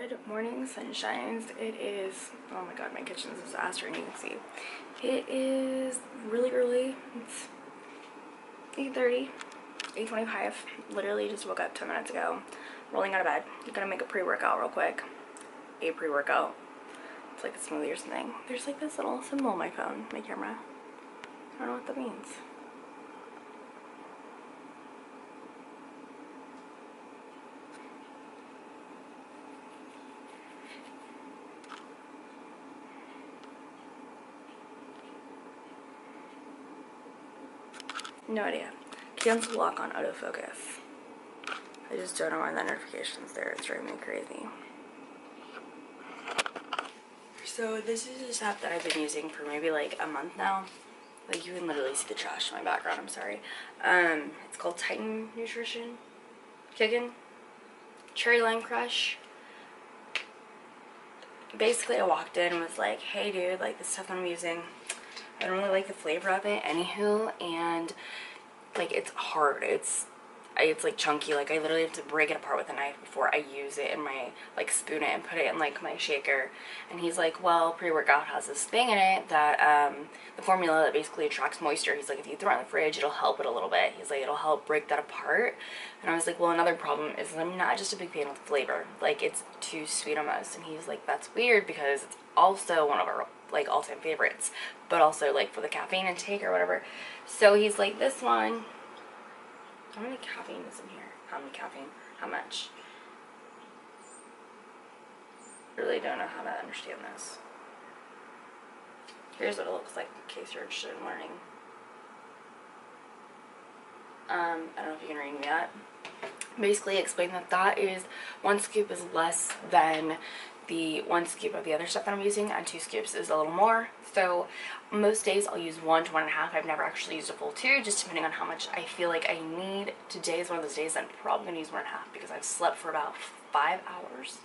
Good morning, sunshines. It is, oh my god, my kitchen's a disaster and you can see. It is really early. It's 8:30, 8:25. Literally just woke up 10 minutes ago. Rolling out of bed. I'm gonna make a pre-workout real quick. A pre-workout. It's like a smoothie or something. There's like this little symbol on my phone, my camera. I don't know what that means. No idea. Cancel lock on autofocus. I just don't know why the notification's there. It's driving me crazy. So this is an app that I've been using for maybe like a month now. Like you can literally see the trash in my background, I'm sorry. It's called Titan Nutrition. Kickin'. Cherry Lime Crush. Basically I walked in and was like, hey dude, like this stuff I'm using, I don't really like the flavor of it, anywho, and like it's hard, it's like chunky, like I literally have to break it apart with a knife before I use it in my, like spoon it and put it in like my shaker. And he's like, well, pre-workout has this thing in it that the formula that basically attracts moisture. He's like, if you throw it in the fridge, it'll help it a little bit. He's like, it'll help break that apart. And I was like, well, another problem is I'm not just a big fan of the flavor, like it's too sweet almost. And he's like, that's weird because it's also one of our like all-time favorites, but also like for the caffeine intake or whatever. So he's like, this one, how many caffeine is in here? How many caffeine? How much? I really don't know how to understand this. Here's what it looks like in case you're interested in learning. I don't know if you can read me that. Basically explain that that is 1 scoop is less than the 1 scoop of the other stuff that I'm using, and 2 scoops is a little more. So most days I'll use 1 to 1.5. I've never actually used a full 2, just depending on how much I feel like I need. Today is one of those days I'm probably going to use 1.5 because I've slept for about 5 hours.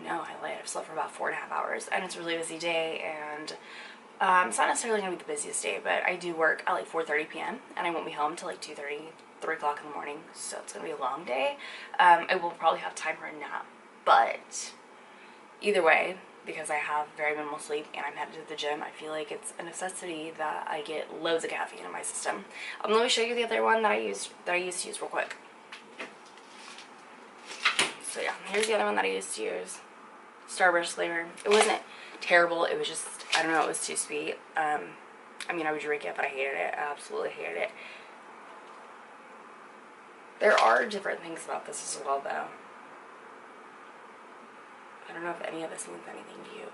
No, I lied. I've slept for about 4.5 hours, and it's a really busy day, and it's not necessarily going to be the busiest day, but I do work at like 4:30 p.m. and I won't be home till like 2:30, 3 o'clock in the morning, so it's going to be a long day. I will probably have time for a nap, but either way, because I have very minimal sleep and I'm headed to the gym, I feel like it's a necessity that I get loads of caffeine in my system. Let me show you the other one that I used to use real quick. So yeah, here's the other one that I used to use. Starburst flavor. It wasn't terrible, it was just, I don't know, it was too sweet. I mean, I would drink it, but I hated it. I absolutely hated it. There are different things about this as well, though. I don't know if any of this means anything to you.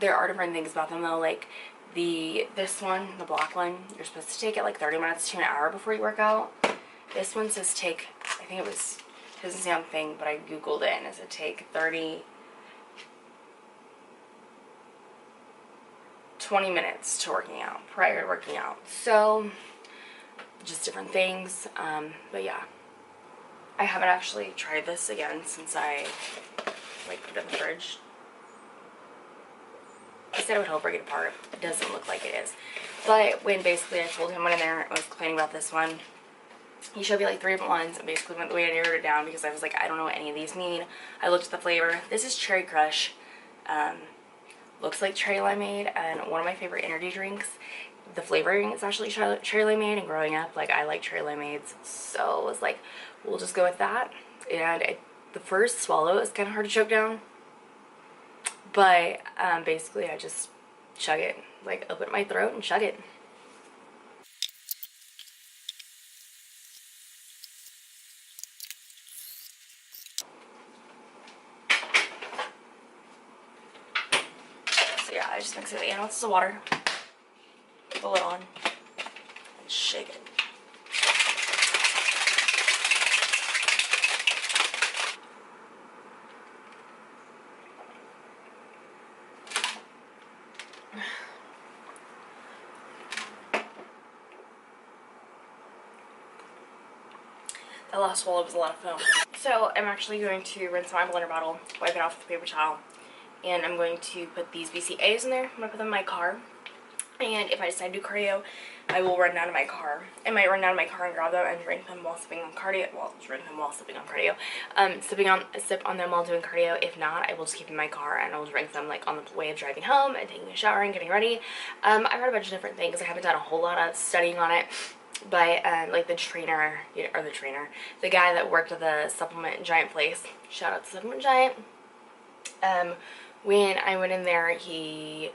There are different things about them, though, like this one, the black one, you're supposed to take it like 30 minutes to an hour before you work out. This one says take, I think it was, it doesn't say on the thing, but I googled it and it said take 20 minutes to working out, prior to working out. So just different things, but yeah, I haven't actually tried this again since I like put it in the fridge. I said it would help break it apart. It doesn't look like it is, but when basically I told him, went in there, I was complaining about this one, he showed me like 3 different ones and basically went the way I narrowed it down because I was like, I don't know what any of these mean. I looked at the flavor. This is Cherry Crush. Looks like cherry limeade, and one of my favorite energy drinks. The flavoring is actually cherry limeade, and growing up, like, I like cherry limeades, so I was like, we'll just go with that. And the first swallow is kind of hard to choke down, but basically I just chug it, like open my throat and chug it. So yeah, I just mix it 8 ounces of water, put the lid on, and shake it. That last swallow was a lot of foam. So I'm actually going to rinse my blender bottle, wipe it off with a paper towel, and I'm going to put these BCAAs in there. I'm going to put them in my car. And if I decide to do cardio, I will run down to my car. I might run down to my car and grab them and drink them while sipping on cardio. Well, drink them while sipping on cardio. Sip on them while doing cardio. If not, I will just keep in my car and I will drink them like on the way of driving home and taking a shower and getting ready. I've read a bunch of different things. I haven't done a whole lot of studying on it. But like the trainer, the guy that worked at the supplement giant place, shout out to Supplement Giant. When I went in there, he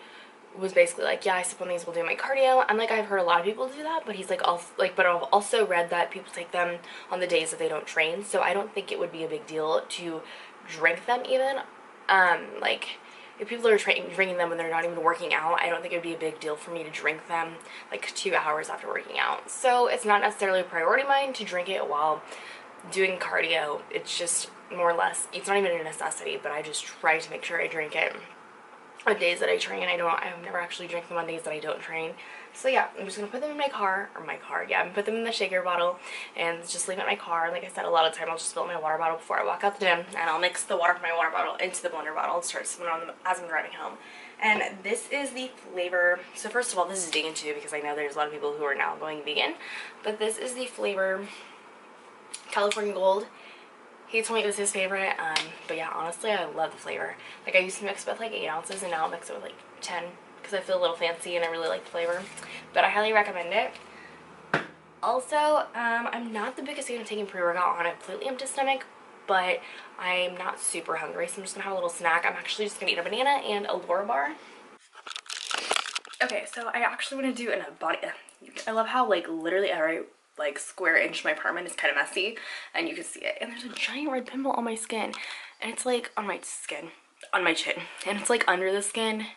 was basically like, yeah, I sip on these while doing my cardio. I'm like, I've heard a lot of people do that, but he's like, but I've also read that people take them on the days that they don't train, so I don't think it would be a big deal to drink them even. Like, if people are drinking them when they're not even working out, I don't think it would be a big deal for me to drink them like 2 hours after working out. So it's not necessarily a priority of mine to drink it while doing cardio. It's just more or less, it's not even a necessity, but I just try to make sure I drink it on days that I train. I've never actually drank them on days that I don't train. So yeah, I'm just gonna put them in my car, yeah, I'm gonna put them in the shaker bottle and just leave it in my car. Like I said, a lot of the time I'll just fill my water bottle before I walk out the gym, and I'll mix the water from my water bottle into the blender bottle and start sipping on them as I'm driving home. And this is the flavor, so first of all, this is vegan too, because I know there's a lot of people who are now going vegan, but this is the flavor California Gold. He told me it was his favorite, but yeah, honestly, I love the flavor. Like, I used to mix it with like 8 ounces, and now I'll mix it with like 10, because I feel a little fancy and I really like the flavor. But I highly recommend it. Also, I'm not the biggest fan of taking pre-workout on a completely empty stomach, but I'm not super hungry, so I'm just gonna have a little snack. I'm actually just gonna eat a banana and a Laura bar. Okay, so I actually want to do a body. I love how like literally every like square inch of my apartment is kind of messy, and you can see it. And there's a giant red pimple on my skin, and it's like on my chin, and it's like under the skin,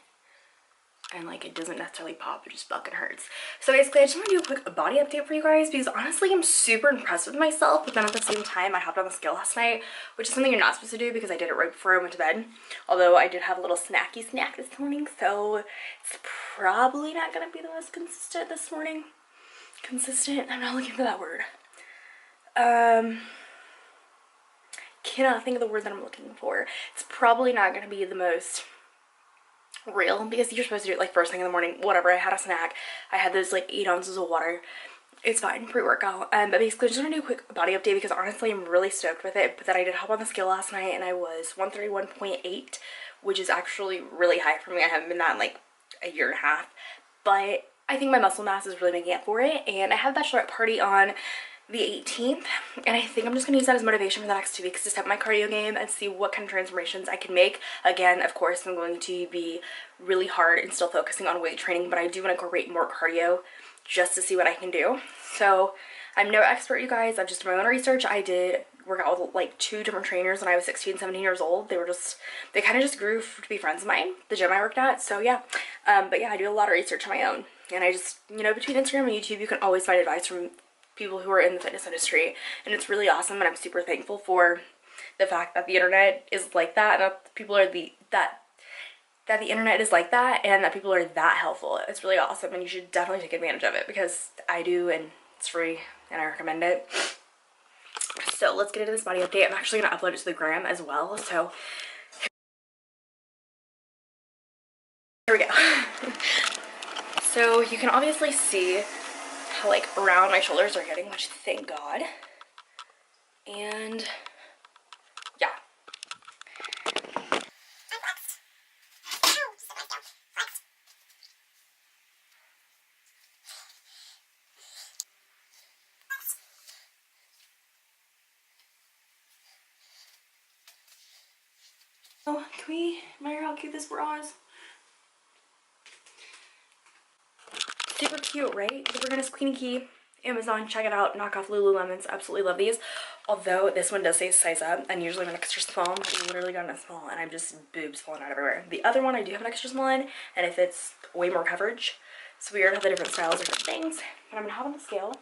and like it doesn't necessarily pop, it just fucking hurts. So basically, I just want to do a quick body update for you guys, because honestly, I'm super impressed with myself. But then at the same time, I hopped on the scale last night, which is something you're not supposed to do because I did it right before I went to bed. Although I did have a little snacky snack this morning, so it's probably not gonna be the most consistent this morning. Consistent? I'm not looking for that word. Cannot think of the word that I'm looking for. It's probably not gonna be the most real, because you're supposed to do it like first thing in the morning. Whatever, I had a snack. I had those like 8 ounces of water. It's fine, pre-workout. But basically, I just want to do a quick body update because honestly, I'm really stoked with it. But then I did hop on the scale last night and I was 131.8, which is actually really high for me. I haven't been that in like a year and a half. But I think my muscle mass is really making up for it. And I have a bachelorette party on the 18th, and I think I'm just gonna use that as motivation for the next 2 weeks to step my cardio game and see what kind of transformations I can make. Again, of course, I'm going to be really hard and still focusing on weight training, but I do want to incorporate more cardio just to see what I can do. So I'm no expert, you guys. I've just done my own research. I did work out with like 2 different trainers when I was 16, 17 years old. They kind of just grew to be friends of mine, the gym I worked at. So yeah, but yeah, I do a lot of research on my own, and I just, you know, between Instagram and YouTube, you can always find advice from people who are in the fitness industry, and it's really awesome. And I'm super thankful for the fact that the internet is like that, and that the internet is like that, and that people are that helpful. It's really awesome, and you should definitely take advantage of it, because I do, and it's free, and I recommend it. So let's get into this body update. I'm actually gonna upload it to the gram as well, so here we go. So you can obviously see how like round my shoulders are getting, which thank God. And yeah. Oh, can we admire how cute this bra is? Super cute, right? The Virginis Queenie Key. Amazon, check it out. Knock off Lululemons. Absolutely love these. Although this one does say size up, and usually I'm an extra small. I've literally gotten a small, and I'm just boobs falling out everywhere. The other one I do have an extra small in, and it fits way more coverage. So we already have the different styles, different things. But I'm gonna hop on the scale.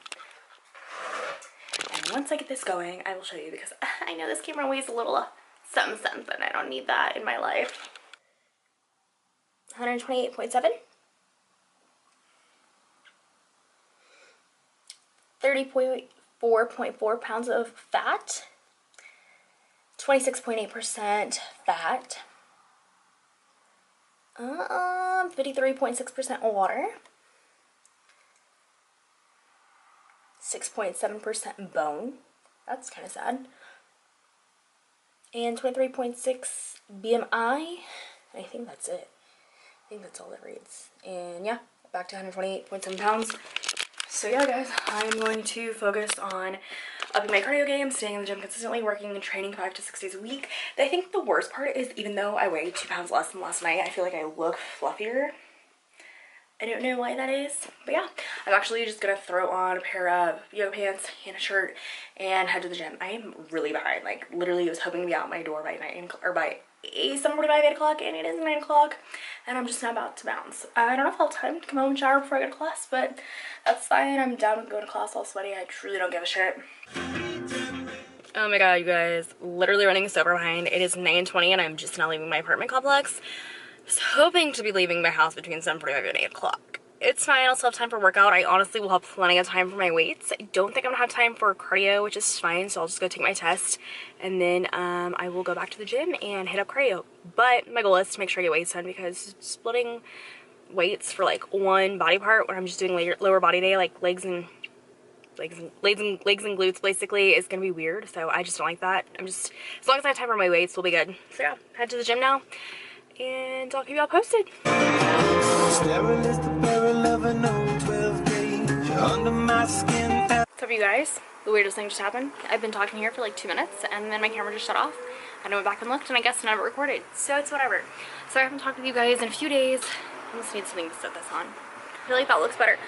And once I get this going, I will show you, because I know this camera weighs a little something, and I don't need that in my life. 128.7. 30.4 pounds of fat, 26.8% fat, 53.6% water, 6.7% bone. That's kind of sad. And 23.6 BMI. I think that's it. I think that's all it reads. And yeah, back to 128.7 pounds. So yeah, guys, I'm going to focus on upping my cardio game, staying in the gym consistently, working and training 5 to 6 days a week. I think the worst part is, even though I weigh 2 pounds less than last night, I feel like I look fluffier. I don't know why that is, but yeah, I'm actually just gonna throw on a pair of yoga pants and a shirt and head to the gym. I am really behind. Like, literally was hoping to be out my door by 7:45, 8 o'clock, and it is 9 o'clock, and I'm just not about to bounce. I don't know if I'll have time to come home and shower before I go to class, but that's fine. I'm down with going to class all sweaty. I truly don't give a shit. Oh my god, you guys, literally running super behind. It is 9:20 and I'm just now leaving my apartment complex. I was hoping to be leaving my house between 7:45 and 8 o'clock. It's fine, I'll still have time for workout. I honestly will have plenty of time for my weights. I don't think I'm gonna have time for cardio, which is fine, so I'll just go take my test. And then I will go back to the gym and hit up cardio. But my goal is to make sure I get weights done, because splitting weights for like one body part when I'm just doing lower body day, like legs and glutes basically, is gonna be weird. So I just don't like that. As long as I have time for my weights, we'll be good. So yeah, head to the gym now, and I'll keep y'all posted. What's up, you guys? The weirdest thing just happened. I've been talking here for like 2 minutes, and then my camera just shut off. And I went back and looked, and I guess none of it recorded. So it's whatever. So I haven't talked with you guys in a few days. I just need something to set this on. I feel like that looks better.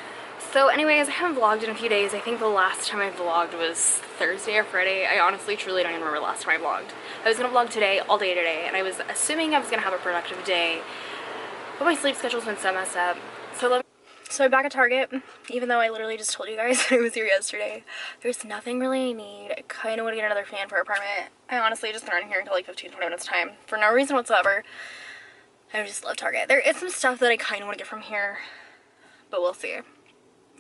So anyways, I haven't vlogged in a few days. I think the last time I vlogged was Thursday or Friday. I honestly truly don't even remember the last time I vlogged. I was gonna vlog today, all day today, and I was assuming I was gonna have a productive day, but my sleep schedule's been so messed up. So I'm back at Target, even though I literally just told you guys I was here yesterday. There's nothing really I need. I kind of want to get another fan for our apartment. I honestly just been in here until like 15-20 minutes time for no reason whatsoever. I just love Target. There is some stuff that I kind of want to get from here, but we'll see. I'm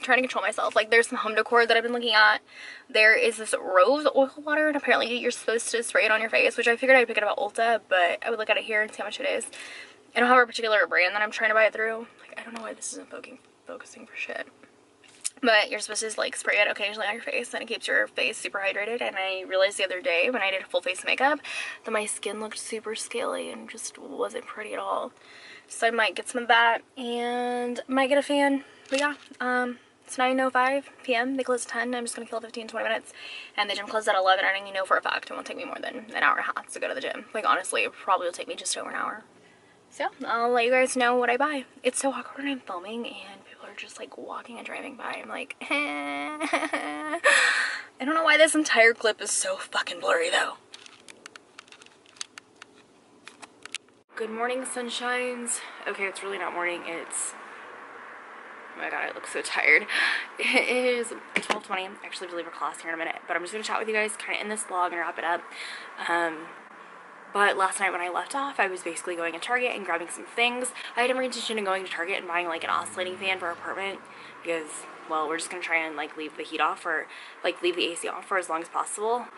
trying to control myself. Like, there's some home decor that I've been looking at. There is this rose oil water, and apparently you're supposed to spray it on your face, which I figured I'd pick it up at Ulta, but I would look at it here and see how much it is. I don't have a particular brand that I'm trying to buy it through. Like, I don't know why this isn't focusing for shit. But you're supposed to like spray it occasionally on your face, and it keeps your face super hydrated. And I realized the other day when I did full face makeup that my skin looked super scaly and just wasn't pretty at all. So I might get some of that and might get a fan. But yeah, it's 9:05 p.m. They close at 10. I'm just gonna kill 15-20 minutes, and the gym closes at 11. And I know for a fact it won't take me more than an hour and a half to go to the gym. Like, honestly, it probably will take me just over an hour. So I'll let you guys know what I buy. It's so awkward when I'm filming and people are just like walking and driving by. I'm like, I don't know why this entire clip is so fucking blurry though. Good morning, sunshines. Okay, it's really not morning. It's, oh my god, I look so tired. It is 12:20. I actually have to leave for class here in a minute, but I'm just gonna chat with you guys kind of in this vlog and wrap it up. But last night when I left off, I was basically going to Target and grabbing some things. I had every intention of going to Target and buying like an oscillating fan for our apartment, because, well, we're just gonna try and like leave the heat off, or like leave the AC off for as long as possible.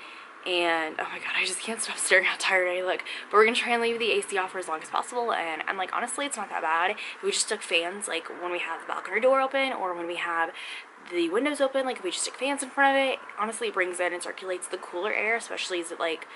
And oh my god, I just can't stop staring how tired I look. But we're gonna try and leave the AC off for as long as possible, and I'm like, honestly, it's not that bad. If we just stick fans, like when we have the balcony door open or when we have the windows open, like if we just stick fans in front of it, honestly, it brings in and circulates the cooler air, especially as it like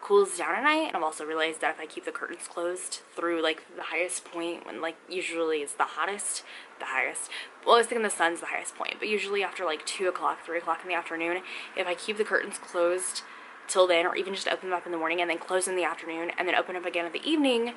cools down at night. And I've also realized that if I keep the curtains closed through like the highest point, when like usually it's the highest, well, I was thinking the sun's the highest point, but usually after like 2 o'clock, 3 o'clock in the afternoon, if I keep the curtains closed till then, or even just open them up in the morning and then close in the afternoon and then open up again in the evening,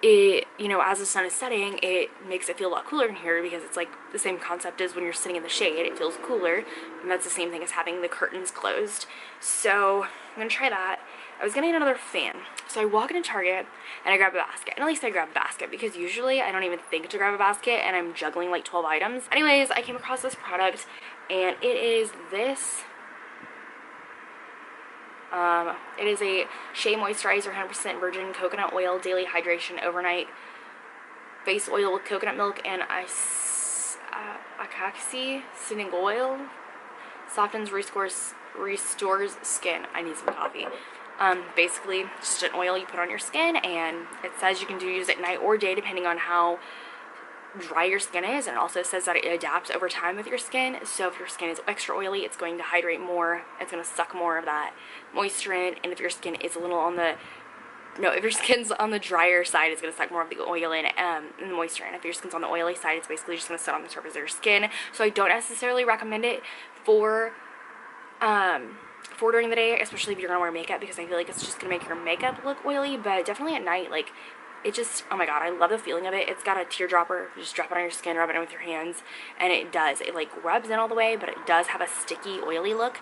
it, you know, as the sun is setting, it makes it feel a lot cooler in here, because it's like the same concept as when you're sitting in the shade, it feels cooler, and that's the same thing as having the curtains closed. So I'm gonna try that. I was gonna get another fan, so I walk into Target and I grab a basket, and at least I grab a basket, because usually I don't even think to grab a basket and I'm juggling like 12 items. Anyways, I came across this product, and it is this. It is a Shea Moisturizer 100% Virgin Coconut Oil Daily Hydration Overnight Face Oil with Coconut Milk and Acaxi Sinning Oil. Softens, restores skin. I need some coffee. Basically, just an oil you put on your skin, and it says you can use it night or day depending on how dry your skin is, and it also says that it adapts over time with your skin. So if your skin is extra oily, it's going to hydrate more, it's going to suck more of that moisture in, and if your skin is a little on the if your skin's on the drier side, it's going to suck more of the oil in and the moisture in. If your skin's on the oily side, it's basically just going to sit on the surface of your skin. So I don't necessarily recommend it for during the day, especially if you're going to wear makeup, because I feel like it's just going to make your makeup look oily. But definitely at night, like, it just, oh my god, I love the feeling of it. It's got a teardropper. You just drop it on your skin, rub it in with your hands, and it like rubs in all the way, but it does have a sticky, oily look.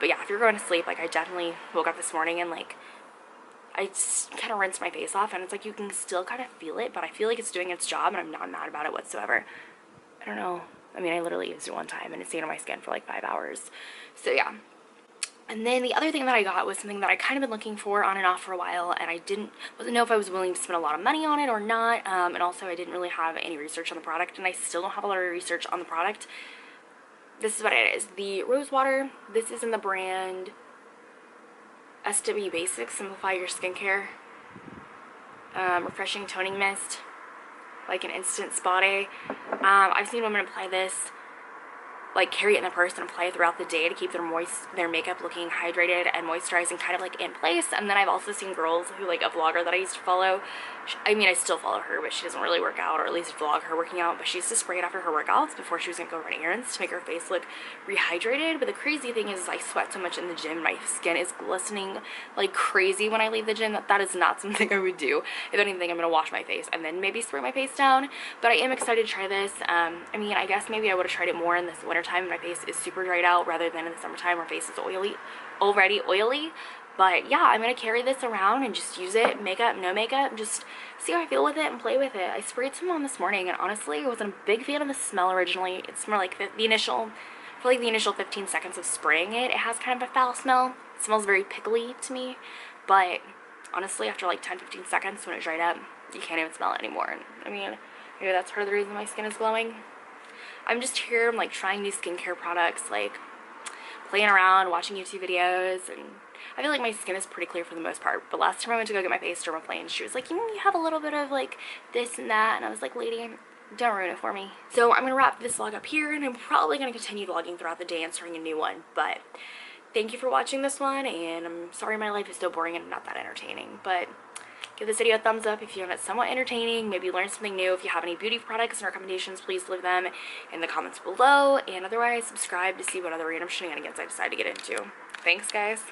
But yeah, if you're going to sleep, like, I definitely woke up this morning and, like, I just kind of rinsed my face off, and it's like you can still kind of feel it, but I feel like it's doing its job, and I'm not mad about it whatsoever. I don't know. I mean, I literally used it one time, and it stayed on my skin for like 5 hours. So yeah. And then the other thing that I got was something that I kind of been looking for on and off for a while, and I wasn't know if I was willing to spend a lot of money on it or not. And also I didn't really have any research on the product, and I still don't have a lot of research on the product. This is what it is. The rose water. This is in the brand SW Basics, Simplify Your Skincare. Refreshing toning mist, like an instant spa day. I've seen women apply this, like carry it in their purse and apply it throughout the day to keep their makeup looking hydrated and moisturized and kind of like in place. And then I've also seen girls who, like a vlogger that I used to follow, I mean, I still follow her, but she doesn't really work out, or at least vlog her working out, but she used to spray it after her workouts before she was gonna go run errands to make her face look rehydrated. But the crazy thing is I sweat so much in the gym, my skin is glistening like crazy when I leave the gym. That is not something I would do. If anything, I'm gonna wash my face and then maybe spray my face down. But I am excited to try this. I mean, I guess maybe I would have tried it more in this wintertime. My face is super dried out, rather than in the summertime where face is already oily. But yeah, I'm going to carry this around and just use it, makeup, no makeup, just see how I feel with it and play with it. I sprayed some on this morning, and honestly, I wasn't a big fan of the smell originally. It smelled like the initial 15 seconds of spraying it, it has kind of a foul smell. It smells very pickly to me, but honestly, after like 10-15 seconds when it dried up, you can't even smell it anymore. And I mean, maybe that's part of the reason my skin is glowing. I'm just here, I'm like trying new skincare products, like playing around, watching YouTube videos, and I feel like my skin is pretty clear for the most part. But last time I went to go get my face dermaplane, she was like, you know, you have a little bit of like this and that, and I was like, lady, don't ruin it for me. So I'm gonna wrap this vlog up here, and I'm probably gonna continue vlogging throughout the day and starting a new one. But thank you for watching this one, and I'm sorry my life is so boring and not that entertaining, but give this video a thumbs up if you found it somewhat entertaining, maybe learn something new. If you have any beauty products and recommendations, please leave them in the comments below, and otherwise subscribe to see what other random shenanigans I decide to get into. Thanks, guys.